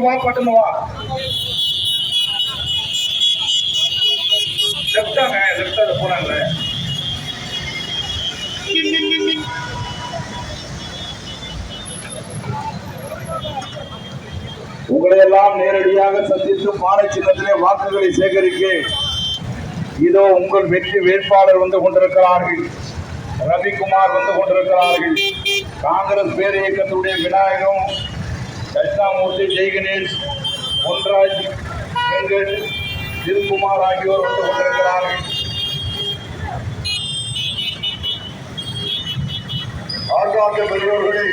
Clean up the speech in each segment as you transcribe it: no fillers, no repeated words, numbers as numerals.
வா பட்டுன்னு வா. லெஃப்டாங்க, லெஃப்டாக போறாங்க. உங்களை எல்லாம் நேரடியாக சந்தித்து பானை சின்னத்திலே வாக்குகளை சேகரிக்க இதோ உங்கள் வெற்றி வேட்பாளர் வந்து கொண்டிருக்கிறார்கள். ரவிக்குமார் வந்து கொண்டிருக்கிறார்கள். காங்கிரஸ் பேர் இயக்கத்துடைய விநாயகம், தட்சிணாமூர்த்தி, ஜெய்கணேஷ், பொன்ராஜ், வெங்கட், திருக்குமார் ஆகியோர் வந்து கொண்டிருக்கிறார்கள். ஆர்காந்த பெரியோர்களே,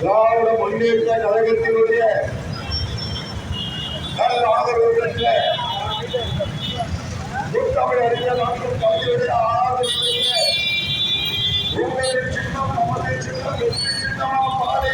திராவிட முன்னேற்ற கழகத்தினுடைய ஆதரவு பெற்ற தமிழறிஞர் டாக்டர் கலைஞருடைய ஆதரவு பெற்ற உங்களுடைய சின்னம் நமது சின்னம் வெற்றி சின்னமா பாதை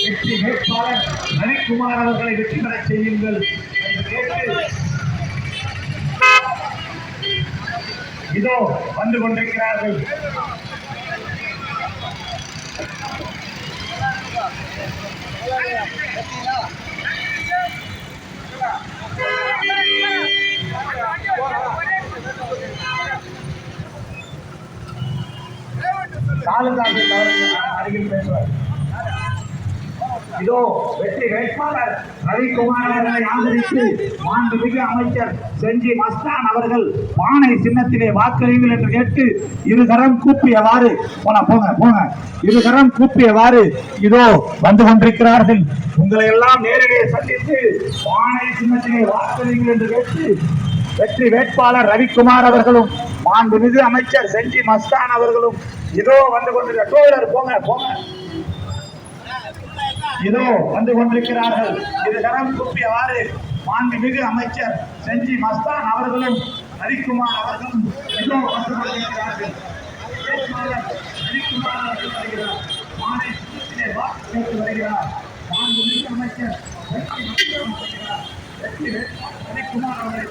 வெற்றி வேட்பாளர் ரவிக்குமார் அவர்களை வெற்றி பெற செய்யுங்கள் என்று கேட்டு இதோ வந்து கொண்டிருக்கிறார்கள். அருகில் பேசுவார். இதோ வெற்றி வேட்பாளர் ரவிக்குமார் அவர்களை ஆதரித்து மாண்புமிகு அமைச்சர் செஞ்சி மஸ்தான் அவர்கள் பானை சின்னத்திலே வாக்களியுங்கள் என்று கேட்டு இருகரம் கூப்பியவாறு இருகரம் கூப்பியவாறு இதோ வந்து கொண்டிருக்கிறார்கள். உங்களை எல்லாம் நேரிலே சந்தித்து பானை சின்னத்திலே வாக்களியுங்கள் என்று கேட்டு வெற்றி வேட்பாளர் ரவிக்குமார் அவர்களும் மாண்புமிகு அமைச்சர் செஞ்சி மஸ்தான் அவர்களும் இதோ வந்து கொண்டிருக்கிறார். இதோ வந்து கொண்டிருக்கிறார்கள். இருகரம் கூப்பியவாறு மாண்புமிகு அமைச்சர் செஞ்சி மஸ்தான் அவர்களும் ரவிக்குமார் அவர்களும் இதோ வந்து கொண்டிருக்கிறார்கள். ரவிக்குமார் அவர்கள் வருகிறார். மானை சின்னத்திலே வாக்கு கேட்டு வருகிறார். மாண்புமிகு அமைச்சர் வெற்றி வேட்பாளர் ரவிக்குமார் அவர்களை